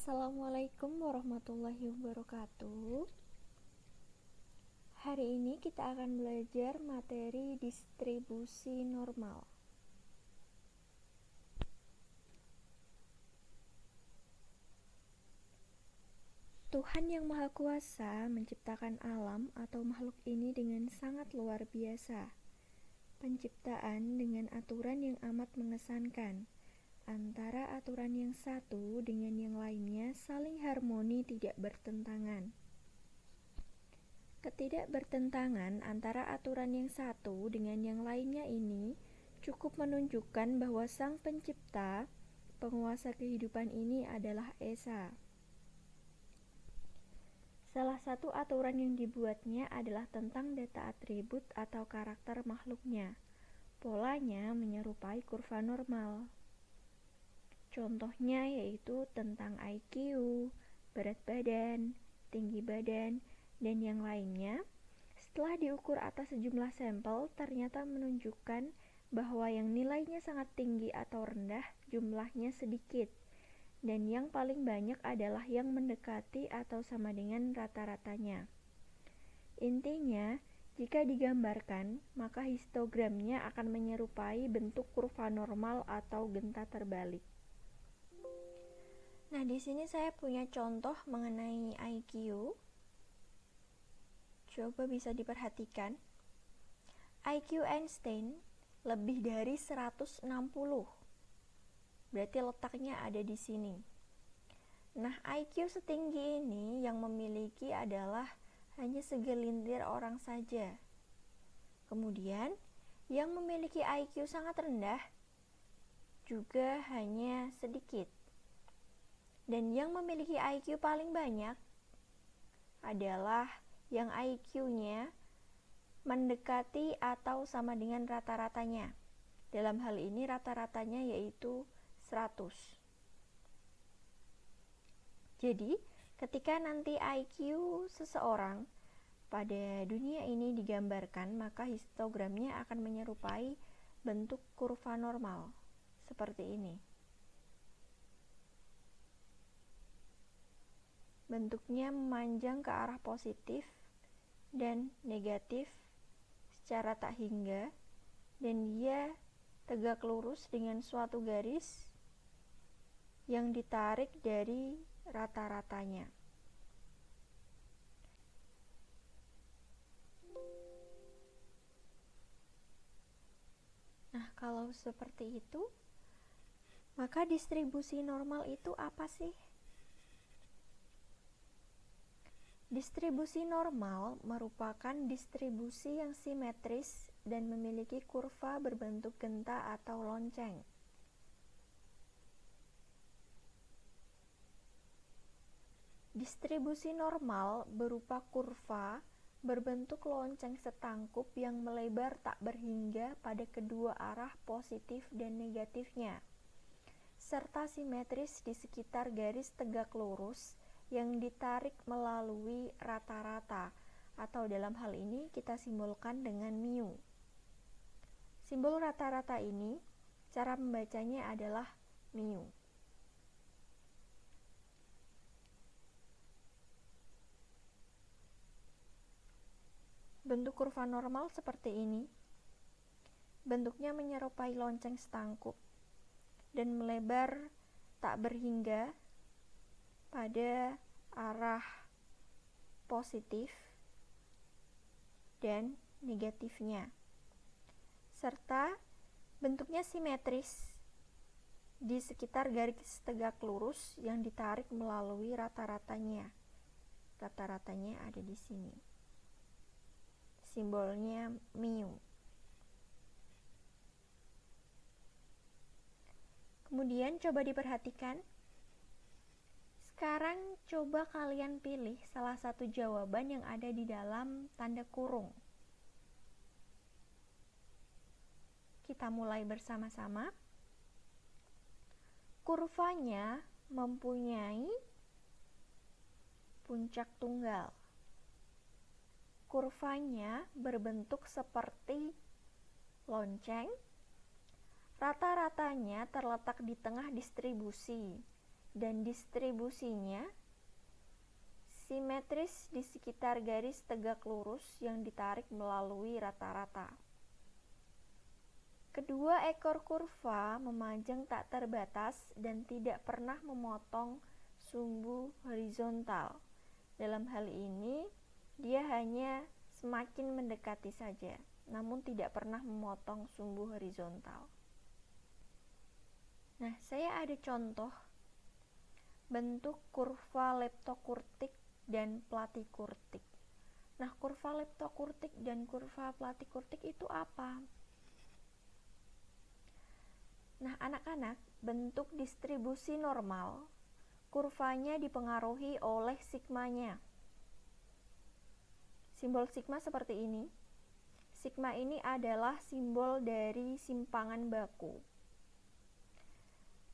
Assalamualaikum warahmatullahi wabarakatuh. Hari ini kita akan belajar materi distribusi normal. Tuhan yang Maha Kuasa menciptakan alam atau makhluk ini dengan sangat luar biasa. Penciptaan dengan aturan yang amat mengesankan. Antara aturan yang satu dengan yang lainnya saling harmoni, tidak bertentangan. Ketidakbertentangan antara aturan yang satu dengan yang lainnya ini cukup menunjukkan bahwa Sang Pencipta, penguasa kehidupan ini adalah Esa. Salah satu aturan yang dibuatnya adalah tentang data atribut atau karakter makhluknya. Polanya menyerupai kurva normal. Contohnya yaitu tentang IQ, berat badan, tinggi badan, dan yang lainnya. Setelah diukur atas sejumlah sampel, ternyata menunjukkan bahwa yang nilainya sangat tinggi atau rendah jumlahnya sedikit, dan yang paling banyak adalah yang mendekati atau sama dengan rata-ratanya. Intinya, jika digambarkan, maka histogramnya akan menyerupai bentuk kurva normal atau genta terbalik. Nah, di sini saya punya contoh mengenai IQ. Coba bisa diperhatikan. IQ Einstein lebih dari 160. Berarti letaknya ada di sini. Nah, IQ setinggi ini yang memiliki adalah hanya segelintir orang saja. Kemudian, yang memiliki IQ sangat rendah juga hanya sedikit. Dan yang memiliki IQ paling banyak adalah yang IQ-nya mendekati atau sama dengan rata-ratanya. Dalam hal ini rata-ratanya yaitu 100. Jadi, ketika nanti IQ seseorang pada dunia ini digambarkan, maka histogramnya akan menyerupai bentuk kurva normal seperti ini. Bentuknya memanjang ke arah positif dan negatif secara tak hingga, dan dia tegak lurus dengan suatu garis yang ditarik dari rata-ratanya. Nah, kalau seperti itu, maka distribusi normal itu apa sih? Distribusi normal merupakan distribusi yang simetris dan memiliki kurva berbentuk genta atau lonceng. Distribusi normal berupa kurva berbentuk lonceng setangkup yang melebar tak berhingga pada kedua arah positif dan negatifnya, serta simetris di sekitar garis tegak lurus yang ditarik melalui rata-rata, atau dalam hal ini kita simbolkan dengan mu. Simbol rata-rata ini, cara membacanya adalah mu. Bentuk kurva normal seperti ini. Bentuknya menyerupai lonceng setangkup dan melebar tak berhingga pada arah positif dan negatifnya, serta bentuknya simetris di sekitar garis tegak lurus yang ditarik melalui rata-ratanya. Rata-ratanya ada di sini. Simbolnya mu. Kemudian coba diperhatikan. Sekarang coba kalian pilih salah satu jawaban yang ada di dalam tanda kurung. Kita mulai bersama-sama. Kurvanya mempunyai puncak tunggal. Kurvanya berbentuk seperti lonceng. Rata-ratanya terletak di tengah distribusi dan distribusinya simetris di sekitar garis tegak lurus yang ditarik melalui rata-rata. Kedua ekor kurva memanjang tak terbatas dan tidak pernah memotong sumbu horizontal. Dalam hal ini, dia hanya semakin mendekati saja, namun tidak pernah memotong sumbu horizontal. Nah, saya ada contoh bentuk kurva leptokurtik dan platikurtik. Nah, kurva leptokurtik dan kurva platikurtik itu apa? Nah, anak-anak, bentuk distribusi normal, kurvanya dipengaruhi oleh sigmanya. Simbol sigma seperti ini. Sigma ini adalah simbol dari simpangan baku.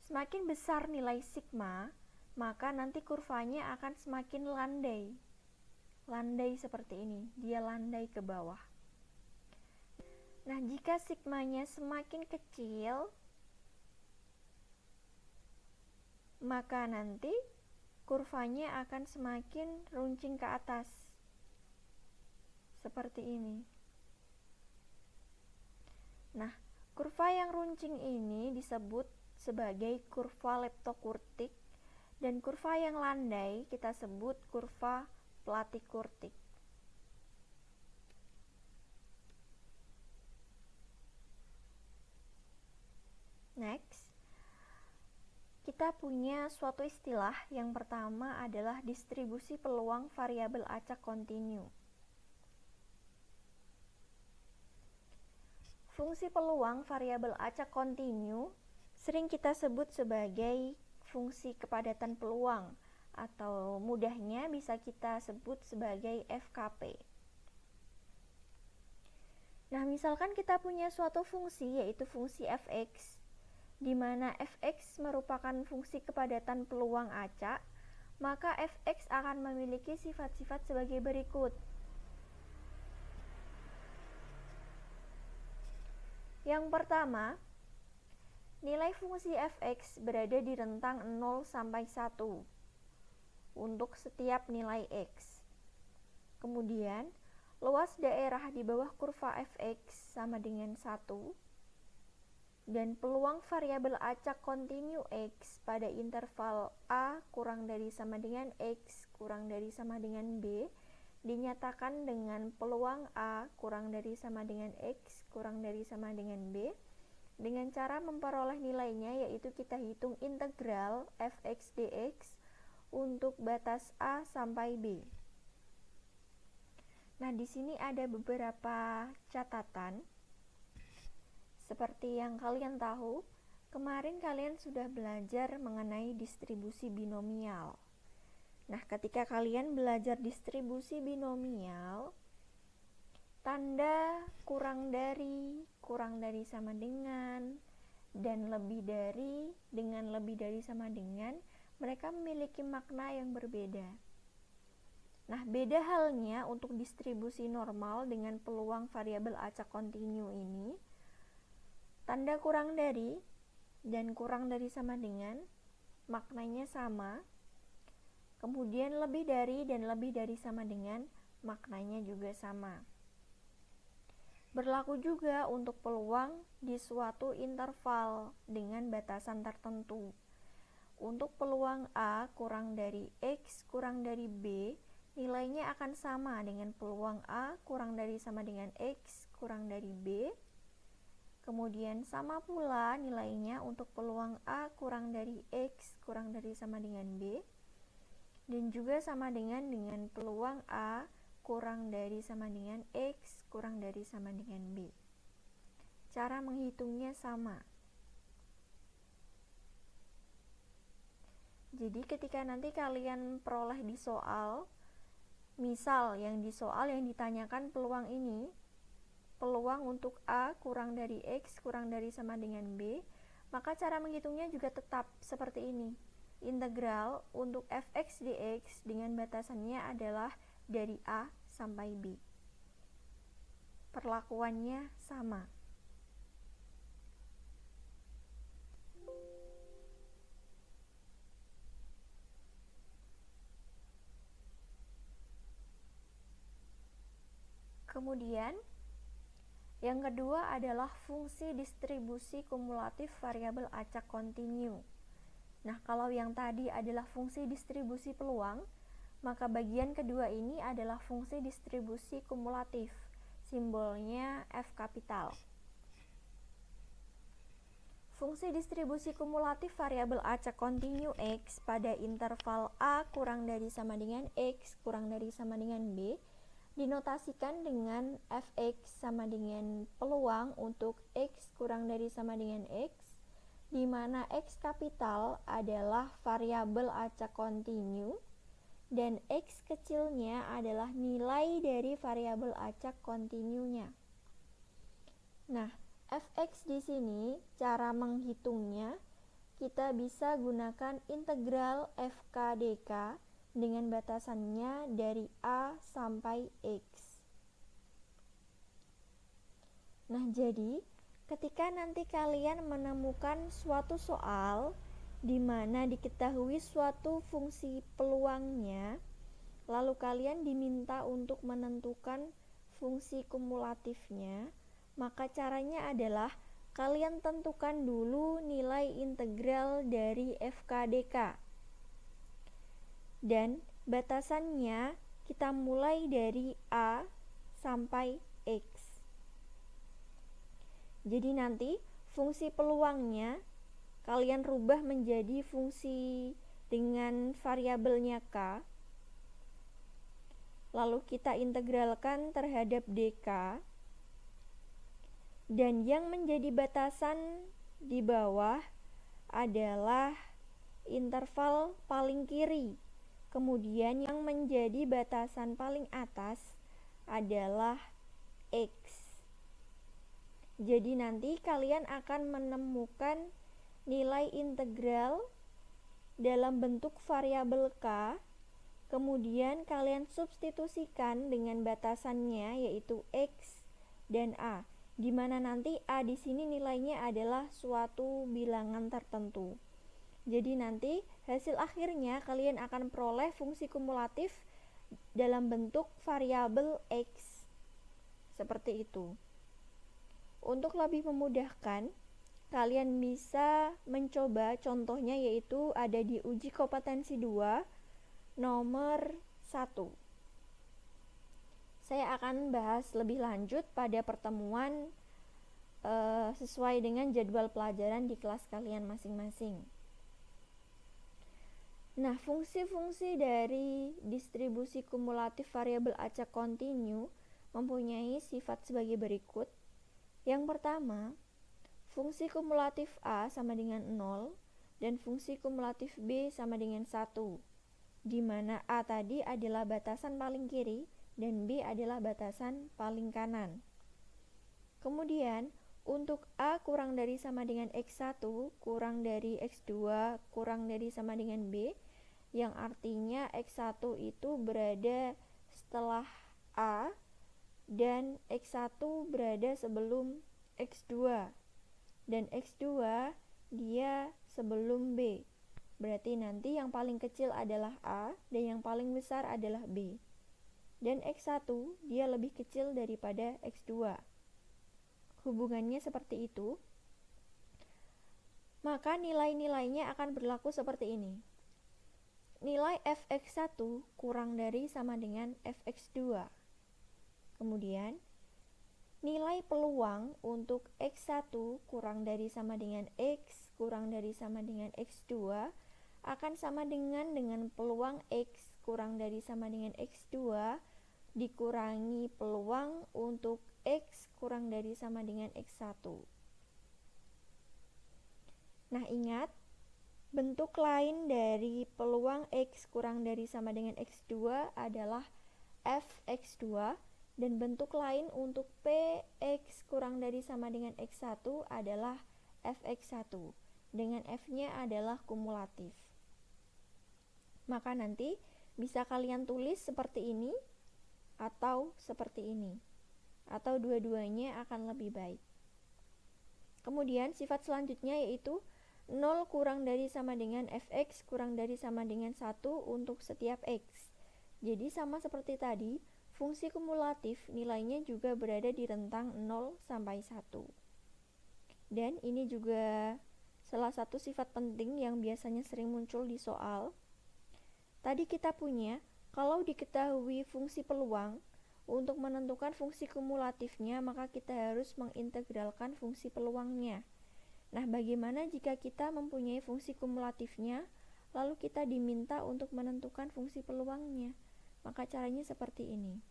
Semakin besar nilai sigma, maka nanti kurvanya akan semakin landai. Landai seperti ini, dia landai ke bawah. Nah, jika sigmanya semakin kecil, maka nanti kurvanya akan semakin runcing ke atas. Seperti ini. Nah, kurva yang runcing ini disebut sebagai kurva leptokurtik, dan kurva yang landai kita sebut kurva platikurtik. Next, kita punya suatu istilah. Yang pertama adalah distribusi peluang variabel acak kontinu. Fungsi peluang variabel acak kontinu sering kita sebut sebagai fungsi kepadatan peluang, atau mudahnya bisa kita sebut sebagai FKP. Nah, misalkan kita punya suatu fungsi, yaitu fungsi fx, di mana fx merupakan fungsi kepadatan peluang acak, maka fx akan memiliki sifat-sifat sebagai berikut. Yang pertama, nilai fungsi fx berada di rentang 0 sampai 1 untuk setiap nilai x. Kemudian, luas daerah di bawah kurva fx sama dengan 1, dan peluang variabel acak kontinu x pada interval a kurang dari sama dengan x kurang dari sama dengan b dinyatakan dengan peluang a kurang dari sama dengan x kurang dari sama dengan b, dengan cara memperoleh nilainya, yaitu kita hitung integral fx dx untuk batas a sampai b. Nah, di sini ada beberapa catatan. Seperti yang kalian tahu, kemarin kalian sudah belajar mengenai distribusi binomial. Nah, ketika kalian belajar distribusi binomial, tanda kurang dari sama dengan, dan lebih dari dengan lebih dari sama dengan, mereka memiliki makna yang berbeda. Nah, beda halnya untuk distribusi normal dengan peluang variabel acak kontinu ini. Tanda kurang dari dan kurang dari sama dengan maknanya sama. Kemudian lebih dari dan lebih dari sama dengan maknanya juga sama. Berlaku juga untuk peluang di suatu interval dengan batasan tertentu. Untuk peluang A kurang dari X kurang dari B, nilainya akan sama dengan peluang A kurang dari sama dengan X kurang dari B. Kemudian sama pula nilainya untuk peluang A kurang dari X kurang dari sama dengan B, dan juga sama dengan peluang A kurang dari sama dengan X kurang dari sama dengan B. Cara menghitungnya sama. Jadi ketika nanti kalian peroleh di soal, misal yang di soal yang ditanyakan peluang ini, peluang untuk A kurang dari X kurang dari sama dengan B, maka cara menghitungnya juga tetap seperti ini. Integral untuk fx dx dengan batasannya adalah dari A sampai B. Perlakuannya sama. Kemudian yang kedua adalah fungsi distribusi kumulatif variabel acak kontinu. Nah, kalau yang tadi adalah fungsi distribusi peluang, maka bagian kedua ini adalah fungsi distribusi kumulatif. Simbolnya F kapital. Fungsi distribusi kumulatif variabel acak kontinu X pada interval A kurang dari sama dengan X kurang dari sama dengan B dinotasikan dengan fx sama dengan peluang untuk x kurang dari sama dengan x, di mana x kapital adalah variabel acak kontinu dan x kecilnya adalah nilai dari variabel acak kontinunya. Nah, fx di sini cara menghitungnya kita bisa gunakan integral fk dk dengan batasannya dari A sampai X. Nah, jadi ketika nanti kalian menemukan suatu soal di mana diketahui suatu fungsi peluangnya, lalu kalian diminta untuk menentukan fungsi kumulatifnya, maka caranya adalah kalian tentukan dulu nilai integral dari FKDK. Dan batasannya kita mulai dari A sampai X. Jadi nanti fungsi peluangnya kalian rubah menjadi fungsi dengan variabelnya K. Lalu kita integralkan terhadap DK. Dan yang menjadi batasan di bawah adalah interval paling kiri. Kemudian yang menjadi batasan paling atas adalah X. Jadi nanti kalian akan menemukan nilai integral dalam bentuk variabel K. Kemudian kalian substitusikan dengan batasannya yaitu X dan A, di mana nanti A di sini nilainya adalah suatu bilangan tertentu. Jadi nanti hasil akhirnya kalian akan peroleh fungsi kumulatif dalam bentuk variabel X. Seperti itu. Untuk lebih memudahkan, kalian bisa mencoba contohnya yaitu ada di uji kompetensi 2 nomor 1. Saya akan bahas lebih lanjut pada pertemuan sesuai dengan jadwal pelajaran di kelas kalian masing-masing. Nah, fungsi-fungsi dari distribusi kumulatif variabel acak kontinu mempunyai sifat sebagai berikut. Yang pertama, fungsi kumulatif A sama dengan 0 dan fungsi kumulatif B sama dengan 1, di mana A tadi adalah batasan paling kiri dan B adalah batasan paling kanan. Kemudian, untuk A kurang dari sama dengan X1 kurang dari X2 kurang dari sama dengan B, yang artinya X1 itu berada setelah A dan X1 berada sebelum X2 dan X2 dia sebelum B. Berarti nanti yang paling kecil adalah A dan yang paling besar adalah B. Dan X1 dia lebih kecil daripada X2. Hubungannya seperti itu. Maka nilai-nilainya akan berlaku seperti ini. Nilai fx1 kurang dari sama dengan fx2. Kemudian nilai peluang untuk x1 kurang dari sama dengan x kurang dari sama dengan x2 akan sama dengan peluang x kurang dari sama dengan x2 dikurangi peluang untuk x kurang dari sama dengan x1. Nah, ingat, bentuk lain dari peluang X kurang dari sama dengan X2 adalah Fx2 dan bentuk lain untuk Px kurang dari sama dengan X1 adalah Fx1 dengan F-nya adalah kumulatif. Maka nanti bisa kalian tulis seperti ini atau seperti ini, atau dua-duanya akan lebih baik. Kemudian sifat selanjutnya yaitu 0 kurang dari sama dengan fx kurang dari sama dengan 1 untuk setiap x. Jadi sama seperti tadi, Fungsi kumulatif nilainya juga berada di rentang 0 sampai 1. Dan ini juga salah satu sifat penting yang biasanya sering muncul di soal. Tadi kita punya, kalau diketahui fungsi peluang, untuk menentukan fungsi kumulatifnya, maka kita harus mengintegralkan fungsi peluangnya. Nah, bagaimana jika kita mempunyai fungsi kumulatifnya, lalu kita diminta untuk menentukan fungsi peluangnya? Maka caranya seperti ini.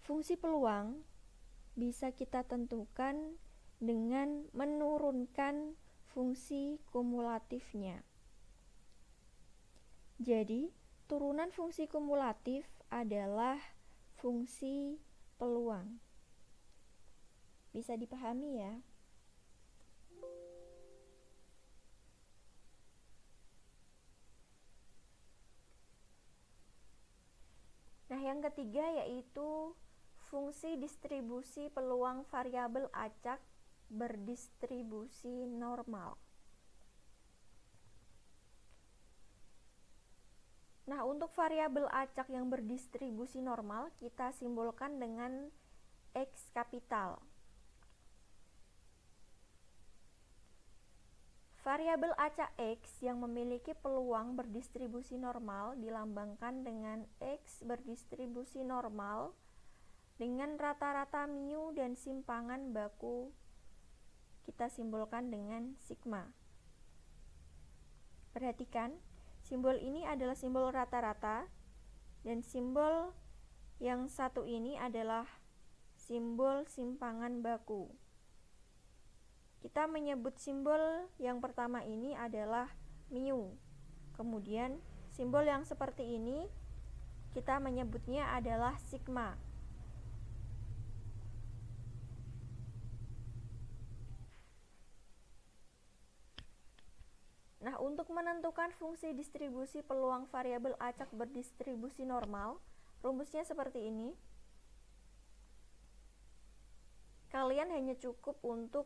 Fungsi peluang bisa kita tentukan dengan menurunkan fungsi kumulatifnya. Jadi, turunan fungsi kumulatif adalah fungsi peluang. Bisa dipahami ya? Nah, yang ketiga yaitu fungsi distribusi peluang variabel acak berdistribusi normal. Nah, untuk variabel acak yang berdistribusi normal, kita simbolkan dengan X kapital. Variabel acak X yang memiliki peluang berdistribusi normal dilambangkan dengan X berdistribusi normal dengan rata-rata mu dan simpangan baku kita simbolkan dengan sigma. Perhatikan, simbol ini adalah simbol rata-rata dan simbol yang satu ini adalah simbol simpangan baku. Kita menyebut simbol yang pertama ini adalah mu. Kemudian simbol yang seperti ini kita menyebutnya adalah sigma. Nah, untuk menentukan fungsi distribusi peluang variabel acak berdistribusi normal, rumusnya seperti ini. Kalian hanya cukup untuk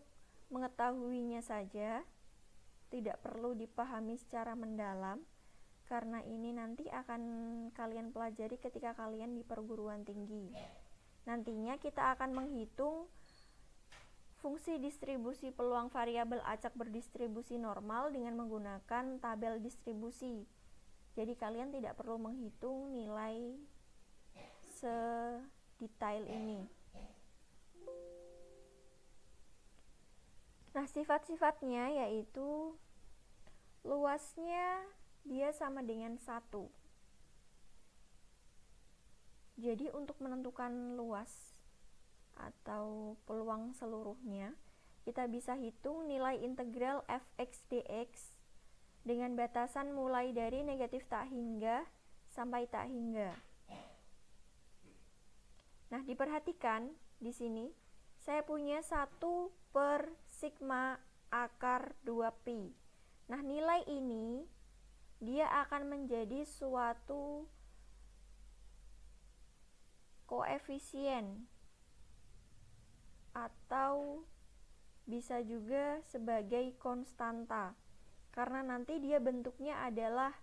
mengetahuinya saja, tidak perlu dipahami secara mendalam, karena ini nanti akan kalian pelajari ketika kalian di perguruan tinggi. Nantinya kita akan menghitung fungsi distribusi peluang variabel acak berdistribusi normal dengan menggunakan tabel distribusi. Jadi kalian tidak perlu menghitung nilai sedetail ini. Nah, sifat-sifatnya yaitu luasnya dia sama dengan 1. Jadi untuk menentukan luas atau peluang seluruhnya, kita bisa hitung nilai integral fx dx dengan batasan mulai dari negatif tak hingga sampai tak hingga. Nah, diperhatikan di sini saya punya 1 per sigma akar 2pi. Nah, nilai ini dia akan menjadi suatu koefisien atau bisa juga sebagai konstanta, karena nanti dia bentuknya adalah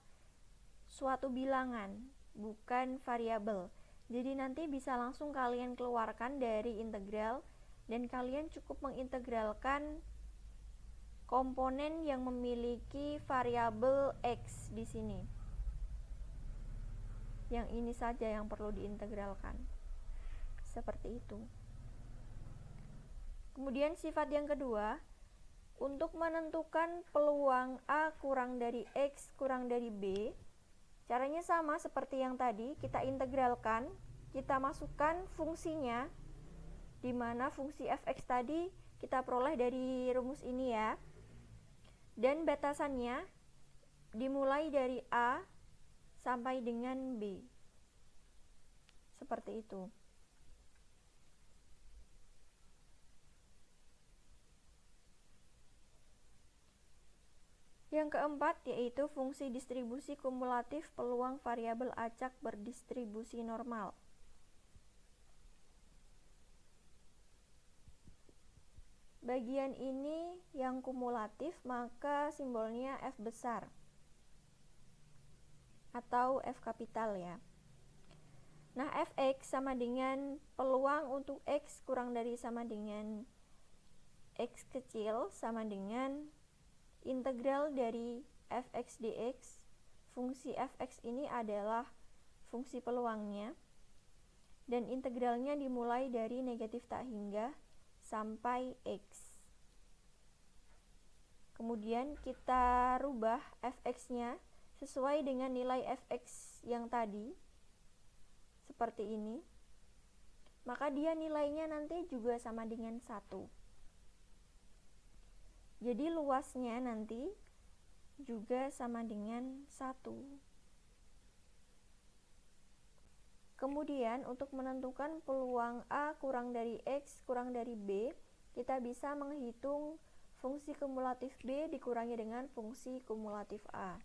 suatu bilangan, bukan variabel. Jadi nanti bisa langsung kalian keluarkan dari integral dan kalian cukup mengintegralkan komponen yang memiliki variabel X di sini. Yang ini saja yang perlu diintegralkan. Seperti itu. Kemudian sifat yang kedua, untuk menentukan peluang A kurang dari X kurang dari B, caranya sama seperti yang tadi, kita integralkan, kita masukkan fungsinya, di mana fungsi fx tadi kita peroleh dari rumus ini ya. Dan batasannya dimulai dari A sampai dengan B. Seperti itu. Yang keempat yaitu fungsi distribusi kumulatif peluang variabel acak berdistribusi normal. Bagian ini yang kumulatif, maka simbolnya F besar atau F kapital ya. Nah, fx sama dengan peluang untuk x kurang dari sama dengan x kecil sama dengan integral dari fx dx. Fungsi fx ini adalah fungsi peluangnya, dan integralnya dimulai dari negatif tak hingga sampai x. Kemudian kita rubah fx-nya sesuai dengan nilai fx yang tadi, seperti ini. Maka dia nilainya nanti juga sama dengan 1. Jadi luasnya nanti juga sama dengan 1. Kemudian untuk menentukan peluang A kurang dari X kurang dari B, kita bisa menghitung fungsi kumulatif B dikurangi dengan fungsi kumulatif A.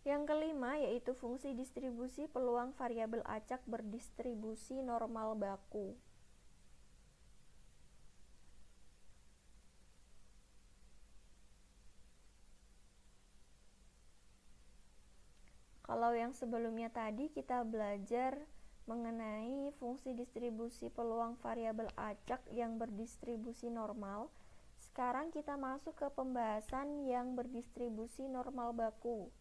Yang kelima yaitu fungsi distribusi peluang variabel acak berdistribusi normal baku. Kalau yang sebelumnya tadi kita belajar mengenai fungsi distribusi peluang variabel acak yang berdistribusi normal. Sekarang kita masuk ke pembahasan yang berdistribusi normal baku.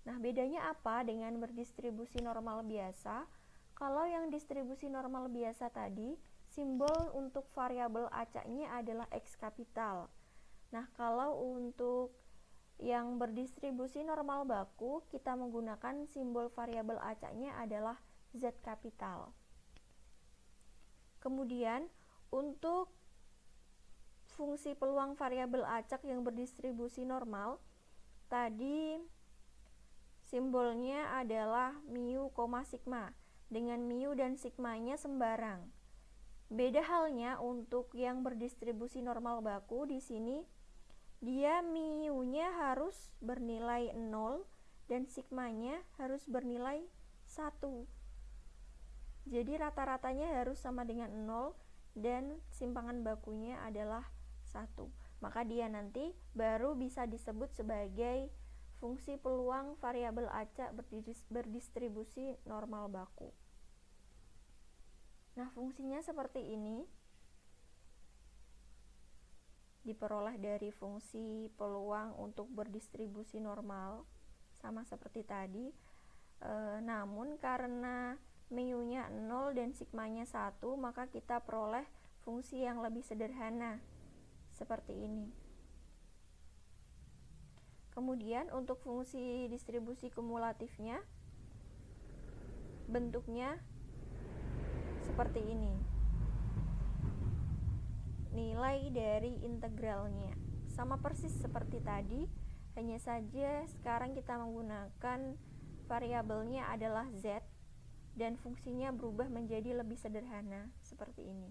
Nah, bedanya apa dengan berdistribusi normal biasa? Kalau yang distribusi normal biasa tadi, simbol untuk variabel acaknya adalah X kapital. Nah, kalau untuk yang berdistribusi normal baku, kita menggunakan simbol variabel acaknya adalah Z kapital. Kemudian, untuk fungsi peluang variabel acak yang berdistribusi normal, tadi simbolnya adalah mu, sigma, dengan mu dan sigmanya sembarang. Beda halnya untuk yang berdistribusi normal baku, di sini dia mu-nya harus bernilai 0 dan sigmanya harus bernilai 1. Jadi rata-ratanya harus sama dengan 0 dan simpangan bakunya adalah 1. Maka dia nanti baru bisa disebut sebagai fungsi peluang variabel acak berdistribusi normal baku. Nah, fungsinya seperti ini. Diperoleh dari fungsi peluang untuk berdistribusi normal, sama seperti tadi. Namun karena mu-nya 0 dan sigmanya 1, maka kita peroleh fungsi yang lebih sederhana, seperti ini. Kemudian untuk fungsi distribusi kumulatifnya, bentuknya seperti ini. Nilai dari integralnya sama persis seperti tadi, hanya saja sekarang kita menggunakan variabelnya adalah Z dan fungsinya berubah menjadi lebih sederhana seperti ini.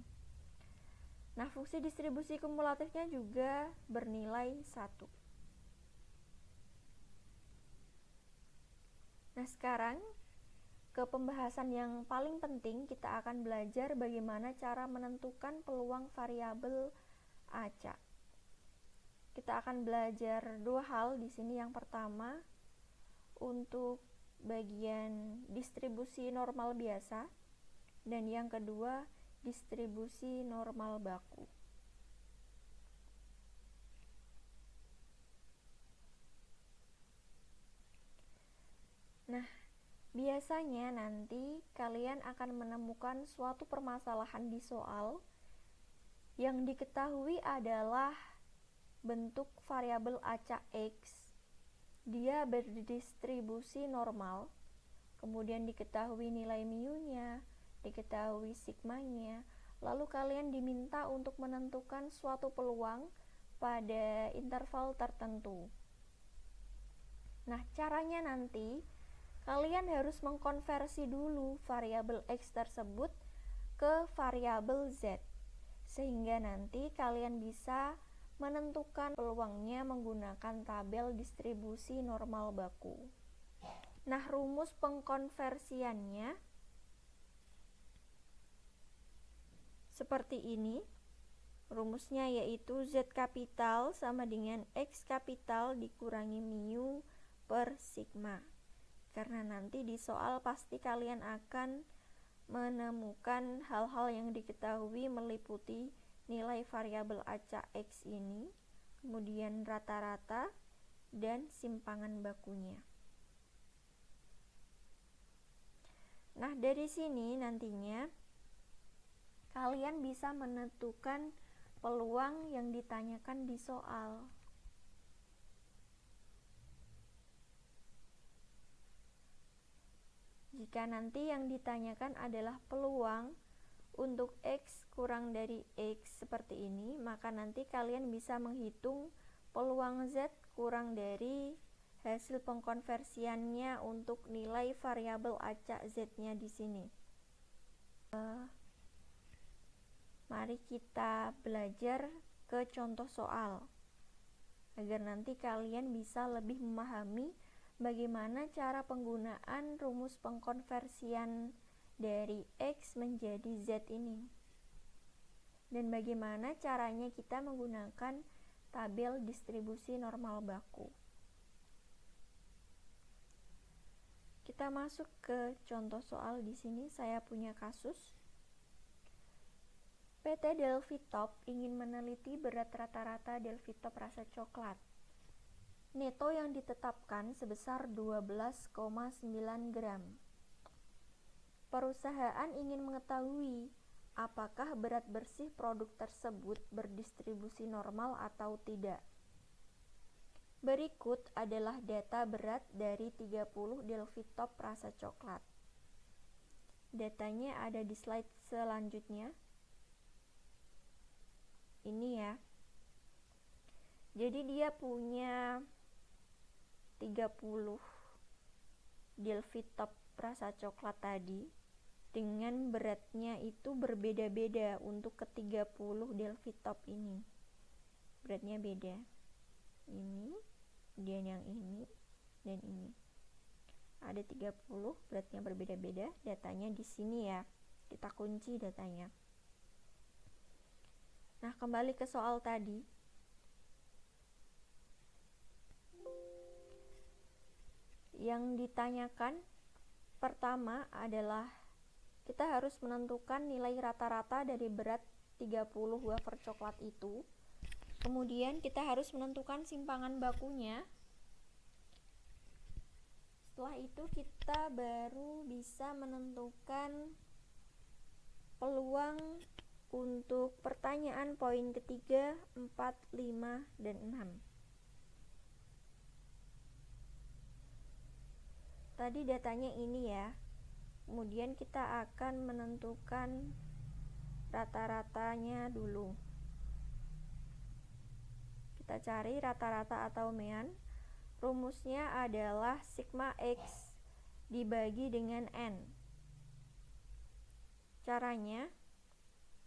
Nah, fungsi distribusi kumulatifnya juga bernilai 1. Nah, sekarang ke pembahasan yang paling penting, kita akan belajar bagaimana cara menentukan peluang variabel acak. Kita akan belajar dua hal di sini. Yang pertama, untuk bagian distribusi normal biasa, dan yang kedua, distribusi normal baku. Nah, biasanya nanti kalian akan menemukan suatu permasalahan di soal yang diketahui adalah bentuk variabel acak X, dia berdistribusi normal, kemudian diketahui nilai mu-nya, diketahui sigmanya, lalu kalian diminta untuk menentukan suatu peluang pada interval tertentu. Nah, caranya nanti kalian harus mengkonversi dulu variabel X tersebut ke variabel Z, sehingga nanti kalian bisa menentukan peluangnya menggunakan tabel distribusi normal baku. Nah, rumus pengkonversiannya seperti ini. Rumusnya yaitu Z kapital sama dengan X kapital dikurangi mu per sigma. Karena nanti di soal pasti kalian akan menemukan hal-hal yang diketahui meliputi nilai variabel acak X ini, kemudian rata-rata, dan simpangan bakunya. Nah, dari sini nantinya kalian bisa menentukan peluang yang ditanyakan di soal. Jika nanti yang ditanyakan adalah peluang untuk X kurang dari X seperti ini, maka nanti kalian bisa menghitung peluang Z kurang dari hasil pengkonversiannya untuk nilai variabel acak Z-nya di sini. Mari kita belajar ke contoh soal, agar nanti kalian bisa lebih memahami bagaimana cara penggunaan rumus pengkonversian dari X menjadi Z ini, dan bagaimana caranya kita menggunakan tabel distribusi normal baku. Kita masuk ke contoh soal. Di sini saya punya kasus. PT Delphi Top ingin meneliti berat rata-rata Delphi Top rasa coklat. Neto yang ditetapkan sebesar 12,9 gram. Perusahaan ingin mengetahui apakah berat bersih produk tersebut berdistribusi normal atau tidak. Berikut adalah data berat dari 30 Delphi Top rasa coklat. Datanya ada di slide selanjutnya. Ini ya. Jadi dia punya 30 Delphi Top rasa coklat tadi, dengan beratnya itu berbeda-beda untuk ke-30 Delphi Top ini. Beratnya beda. Ini, kemudian yang ini, dan ini. Ada 30, beratnya berbeda-beda. Datanya di sini ya. Kita kunci datanya. Nah, kembali ke soal tadi. Yang ditanyakan pertama adalah kita harus menentukan nilai rata-rata dari berat 30 wafer coklat itu. Kemudian kita harus menentukan simpangan bakunya. Setelah itu kita baru bisa menentukan peluang untuk pertanyaan poin ketiga, 4, 5, dan 6. Tadi datanya ini ya. Kemudian kita akan menentukan rata-ratanya dulu. Kita cari rata-rata atau mean. Rumusnya adalah sigma X dibagi dengan N. Caranya,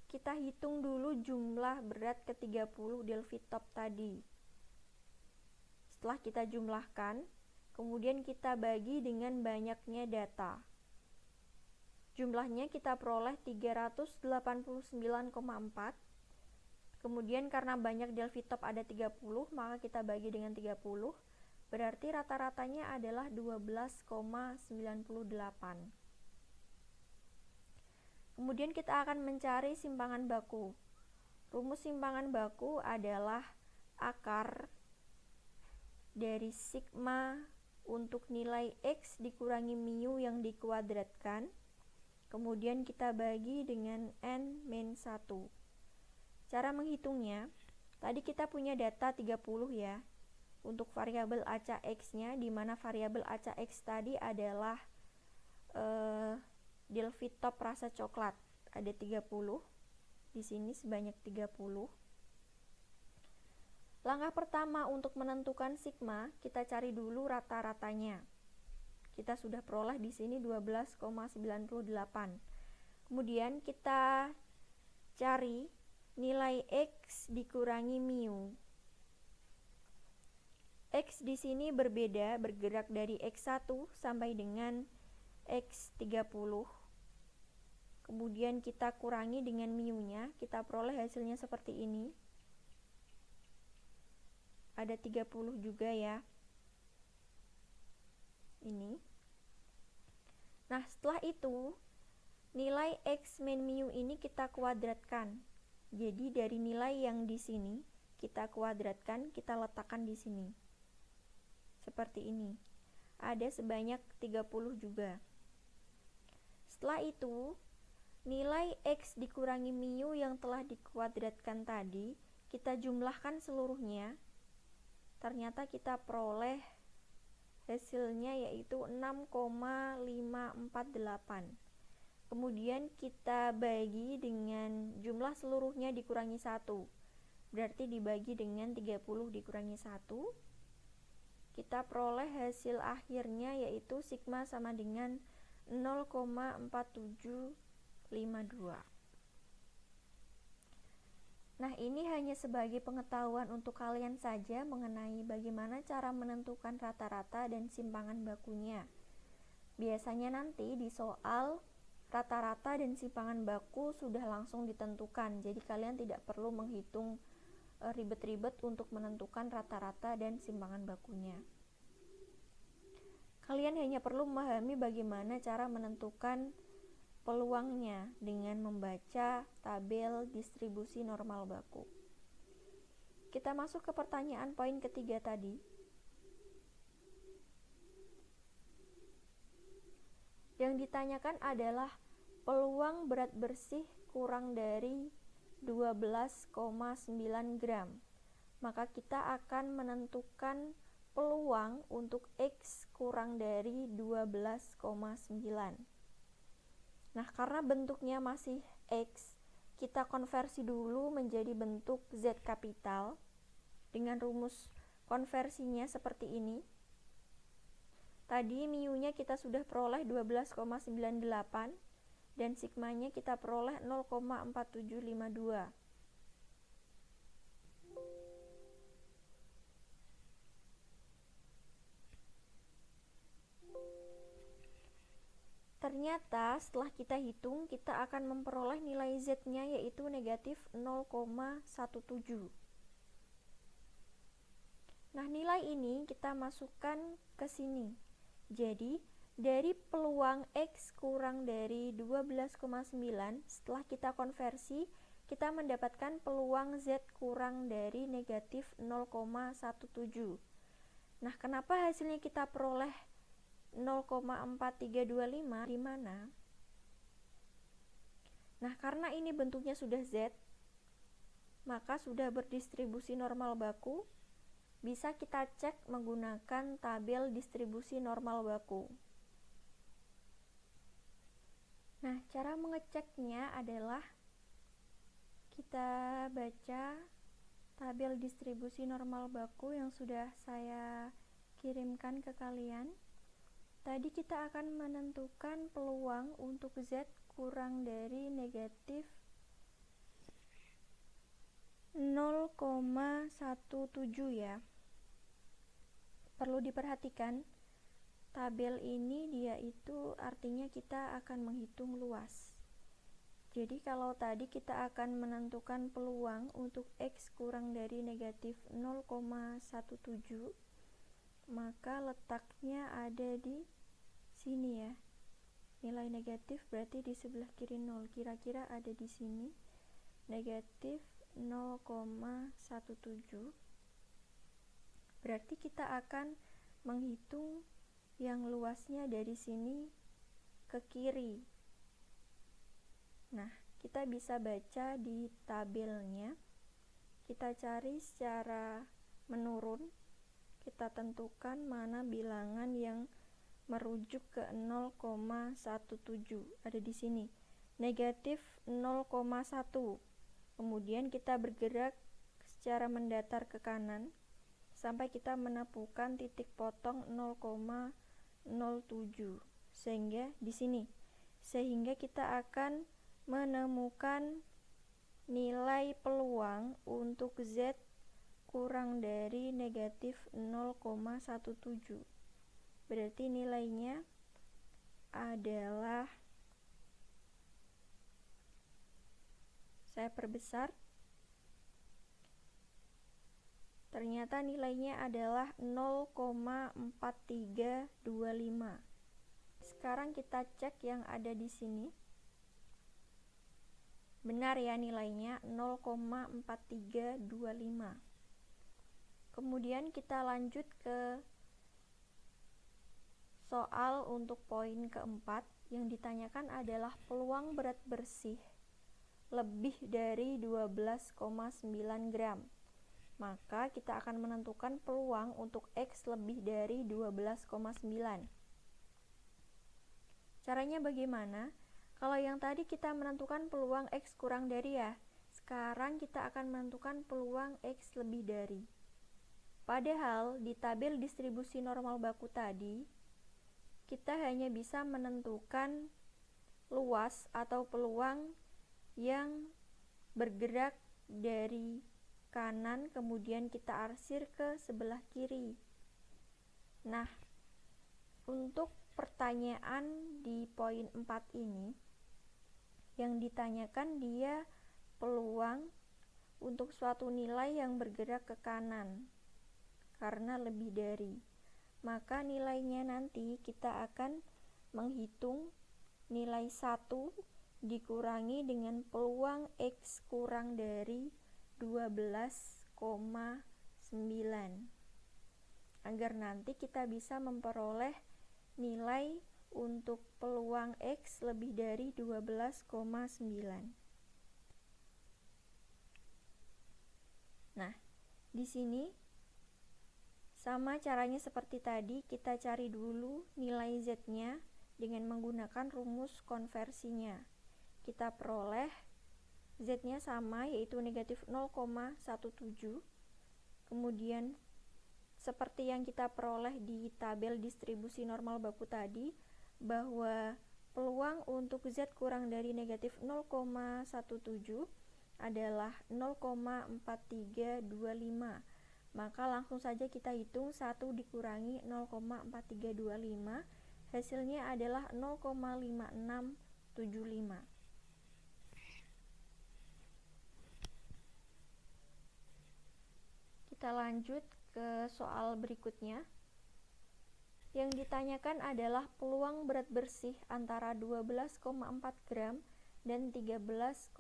kita hitung dulu jumlah berat ke-30 Delphi Top tadi. Setelah kita jumlahkan, kemudian kita bagi dengan banyaknya data. Jumlahnya kita peroleh 389,4. Kemudian karena banyak Delphi Top ada 30, maka kita bagi dengan 30. Berarti rata-ratanya adalah 12,98. Kemudian kita akan mencari simpangan baku. Rumus simpangan baku adalah akar dari sigma untuk nilai X dikurangi mu yang dikuadratkan, kemudian kita bagi dengan N-1. Cara menghitungnya, tadi kita punya data 30 ya, untuk variabel acak X-nya, di mana variabel acak X tadi adalah Delphi Top rasa coklat, ada 30, di sini sebanyak 30. Langkah pertama untuk menentukan sigma, kita cari dulu rata-ratanya. Kita sudah peroleh di sini 12,98. Kemudian kita cari nilai X dikurangi mu. X di sini berbeda, bergerak dari X1 sampai dengan X30. Kemudian kita kurangi dengan mu-nya, kita peroleh hasilnya seperti ini. Ada 30 juga ya. ini. Nah, setelah itu nilai X min mu ini kita kuadratkan. Jadi dari nilai yang di sini kita kuadratkan, kita letakkan di sini. Seperti ini. Ada sebanyak 30 juga. Setelah itu, nilai X dikurangi mu yang telah dikuadratkan tadi, kita jumlahkan seluruhnya. Ternyata kita peroleh hasilnya yaitu 6,548. Kemudian kita bagi dengan jumlah seluruhnya dikurangi 1. Berarti dibagi dengan 30 dikurangi 1. Kita peroleh hasil akhirnya yaitu sigma sama dengan 0,4752. Nah, ini hanya sebagai pengetahuan untuk kalian saja mengenai bagaimana cara menentukan rata-rata dan simpangan bakunya. Biasanya nanti di soal rata-rata dan simpangan baku sudah langsung ditentukan, jadi kalian tidak perlu menghitung ribet-ribet untuk menentukan rata-rata dan simpangan bakunya. Kalian hanya perlu memahami bagaimana cara menentukan peluangnya dengan membaca tabel distribusi normal baku. Kita masuk ke pertanyaan poin ketiga tadi. Yang ditanyakan adalah peluang berat bersih kurang dari 12,9 gram. Maka kita akan menentukan peluang untuk X kurang dari 12,9. Nah, karena bentuknya masih X, kita konversi dulu menjadi bentuk Z kapital dengan rumus konversinya seperti ini. Tadi mu-nya kita sudah peroleh 12,98 dan sigmanya kita peroleh 0,4752. Ternyata setelah kita hitung, kita akan memperoleh nilai Z-nya yaitu negatif 0,17. Nah, nilai ini kita masukkan ke sini. Jadi, dari peluang X kurang dari 12,9, setelah kita konversi, kita mendapatkan peluang Z kurang dari negatif 0,17. Nah, kenapa hasilnya kita peroleh 0,4325 di mana? Nah, karena ini bentuknya sudah Z, maka sudah berdistribusi normal baku. Bisa kita cek menggunakan tabel distribusi normal baku. Nah, cara mengeceknya adalah kita baca tabel distribusi normal baku yang sudah saya kirimkan ke kalian. Tadi kita akan menentukan peluang untuk Z kurang dari negatif 0,17 ya. Perlu diperhatikan, tabel ini dia itu artinya kita akan menghitung luas. Jadi kalau tadi kita akan menentukan peluang untuk X kurang dari negatif 0,17, maka letaknya ada di sini ya. Nilai negatif berarti di sebelah kiri 0, kira-kira ada di sini. Negatif 0,17. Berarti kita akan menghitung yang luasnya dari sini ke kiri. Nah, kita bisa baca di tabelnya. Kita cari secara menurun. Kita tentukan mana bilangan yang merujuk ke 0,17. Ada di sini. Negatif 0,1. Kemudian kita bergerak secara mendatar ke kanan sampai kita menemukan titik potong 0,07. Sehingga di sini. Sehingga kita akan menemukan nilai peluang untuk Z kurang dari negatif 0,17. Berarti nilainya adalah, saya perbesar, Ternyata nilainya adalah 0,4325. Sekarang kita cek yang ada di sini. Benar ya, nilainya 0,4325. Kemudian kita lanjut ke soal untuk poin keempat. Yang ditanyakan adalah peluang berat bersih lebih dari 12,9 gram. Maka kita akan menentukan peluang untuk X lebih dari 12,9. Caranya bagaimana? Kalau yang tadi kita menentukan peluang X kurang dari ya, sekarang kita akan menentukan peluang X lebih dari. Padahal di tabel distribusi normal baku tadi, kita hanya bisa menentukan luas atau peluang yang bergerak dari kanan kemudian kita arsir ke sebelah kiri. Nah, untuk pertanyaan di poin 4 ini yang ditanyakan dia peluang untuk suatu nilai yang bergerak ke kanan karena lebih dari. Maka nilainya nanti kita akan menghitung nilai 1 dikurangi dengan peluang X kurang dari 12,9 agar nanti kita bisa memperoleh nilai untuk peluang X lebih dari 12,9. Nah, di sini sama caranya seperti tadi, kita cari dulu nilai Z-nya dengan menggunakan rumus konversinya. Kita peroleh Z-nya sama, yaitu negatif 0,17. Kemudian seperti yang kita peroleh di tabel distribusi normal baku tadi, bahwa peluang untuk Z kurang dari negatif 0,17 adalah 0,4325. Maka langsung saja kita hitung 1 dikurangi 0,4325, hasilnya adalah 0,5675. Kita lanjut ke soal berikutnya. Yang ditanyakan adalah peluang berat bersih antara 12,4 gram dan 13,2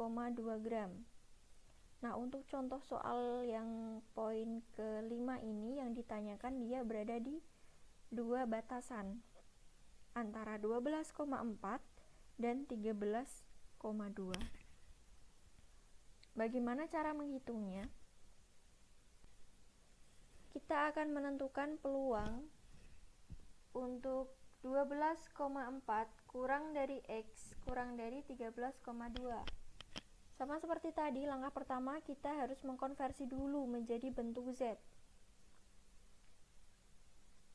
gram. Nah, untuk contoh soal yang poin kelima ini yang ditanyakan dia berada di dua batasan antara 12,4 dan 13,2. Bagaimana cara menghitungnya? Kita akan menentukan peluang untuk 12,4 kurang dari X kurang dari 13,2. Sama seperti tadi, langkah pertama kita harus mengkonversi dulu menjadi bentuk Z.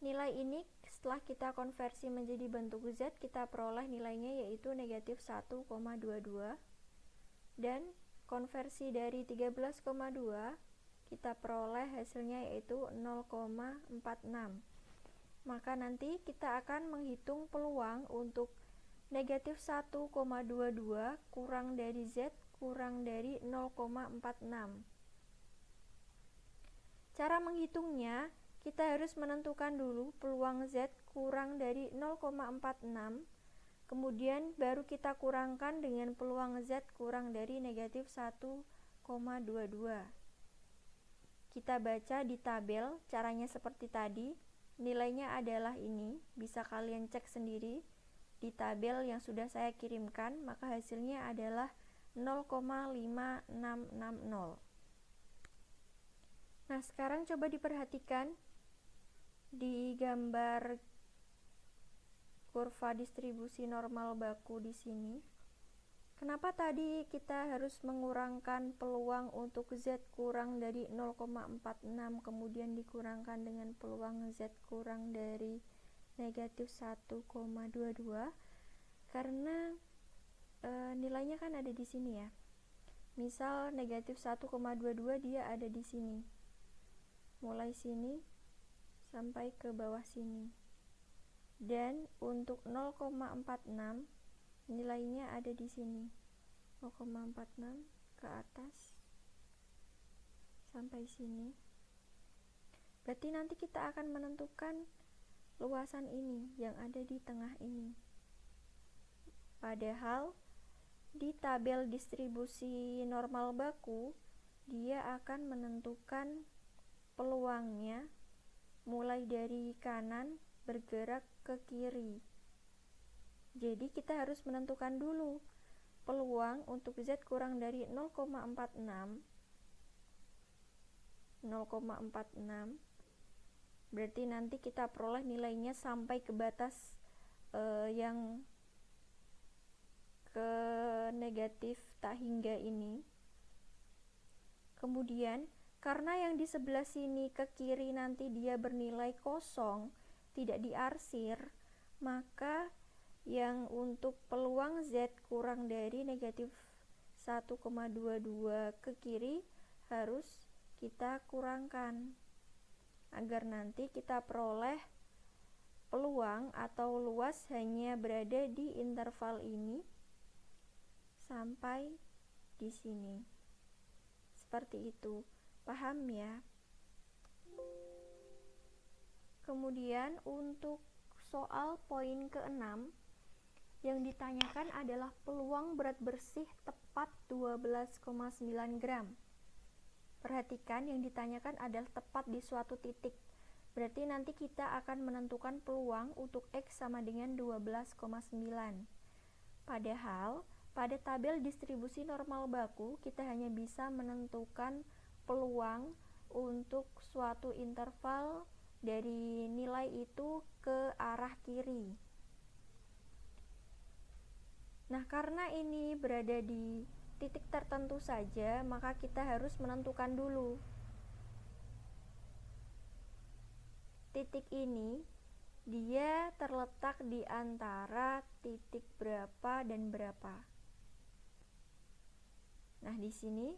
Nilai ini setelah kita konversi menjadi bentuk Z, kita peroleh nilainya yaitu negatif 1,22. Dan konversi dari 13,2 kita peroleh hasilnya yaitu 0,46. Maka nanti kita akan menghitung peluang untuk negatif 1,22 kurang dari Z kurang dari 0,46. Cara menghitungnya, kita harus menentukan dulu peluang Z kurang dari 0,46, kemudian baru kita kurangkan dengan peluang Z kurang dari negatif 1,22. Kita baca di tabel, caranya seperti tadi, nilainya adalah ini, bisa kalian cek sendiri di tabel yang sudah saya kirimkan, maka hasilnya adalah 0,5660. Nah, sekarang coba diperhatikan di gambar kurva distribusi normal baku di sini. Kenapa tadi kita harus mengurangkan peluang untuk Z kurang dari 0,46 kemudian dikurangkan dengan peluang Z kurang dari negatif 1,22? Karena nilainya kan ada di sini ya. Misal negatif 1,22 dia ada di sini. Mulai sini sampai ke bawah sini. Dan untuk 0,46 nilainya ada di sini. 0,46 ke atas sampai sini. Berarti nanti kita akan menentukan luasan ini yang ada di tengah ini. Padahal di tabel distribusi normal baku, dia akan menentukan peluangnya mulai dari kanan bergerak ke kiri. Jadi kita harus menentukan dulu peluang untuk Z kurang dari 0,46. Berarti nanti kita peroleh nilainya sampai ke batas yang ke negatif tak hingga ini. Kemudian karena yang di sebelah sini ke kiri nanti dia bernilai kosong, tidak diarsir, maka yang untuk peluang Z kurang dari negatif 1,22 ke kiri harus kita kurangkan agar nanti kita peroleh peluang atau luas hanya berada di interval ini sampai di sini. Seperti itu. Paham ya? Kemudian untuk soal poin ke-6 yang ditanyakan adalah peluang berat bersih tepat 12,9 gram. Perhatikan yang ditanyakan adalah tepat di suatu titik. Berarti nanti kita akan menentukan peluang untuk X sama dengan 12,9. Padahal pada tabel distribusi normal baku kita hanya bisa menentukan peluang untuk suatu interval dari nilai itu ke arah kiri. Nah, karena ini berada di titik tertentu saja, maka kita harus menentukan dulu. Titik ini dia terletak di antara titik berapa dan berapa. Nah, di sini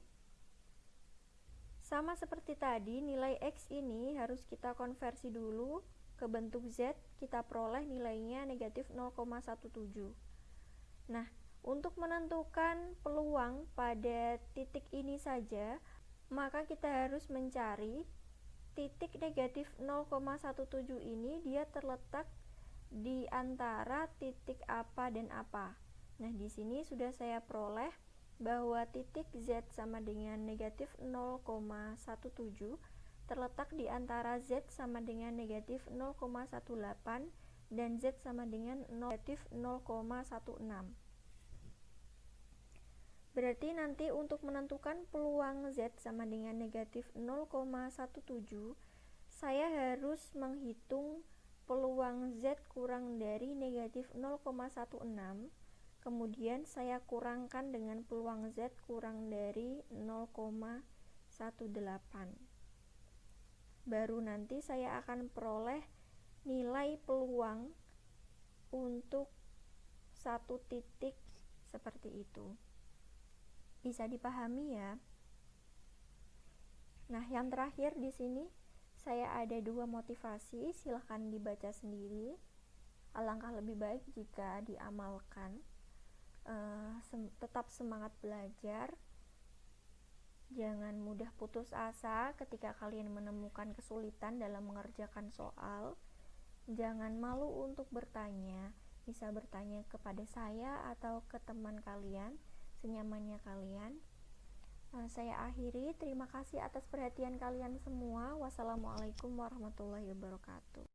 sama seperti tadi, nilai X ini harus kita konversi dulu ke bentuk Z, kita peroleh nilainya negatif 0,17. Nah, untuk menentukan peluang pada titik ini saja, maka kita harus mencari titik negatif 0,17 ini dia terletak di antara titik apa dan apa. Nah, di sini sudah saya peroleh bahwa titik Z sama dengan negatif 0,17 terletak di antara Z sama dengan negatif 0,18 dan Z sama dengan negatif 0,16. Berarti nanti untuk menentukan peluang Z sama dengan negatif 0,17, saya harus menghitung peluang Z kurang dari negatif 0,16, kemudian saya kurangkan dengan peluang Z kurang dari 0,18. Baru nanti saya akan peroleh nilai peluang untuk satu titik seperti itu. Bisa dipahami ya? Nah, yang terakhir di sini saya ada dua motivasi, silahkan dibaca sendiri. Alangkah lebih baik jika diamalkan. Tetap semangat belajar. Jangan mudah putus asa ketika kalian menemukan kesulitan dalam mengerjakan soal. Jangan malu untuk bertanya, bisa bertanya kepada saya atau ke teman kalian, senyamannya kalian. Saya akhiri, terima kasih atas perhatian kalian semua. Wassalamualaikum warahmatullahi wabarakatuh.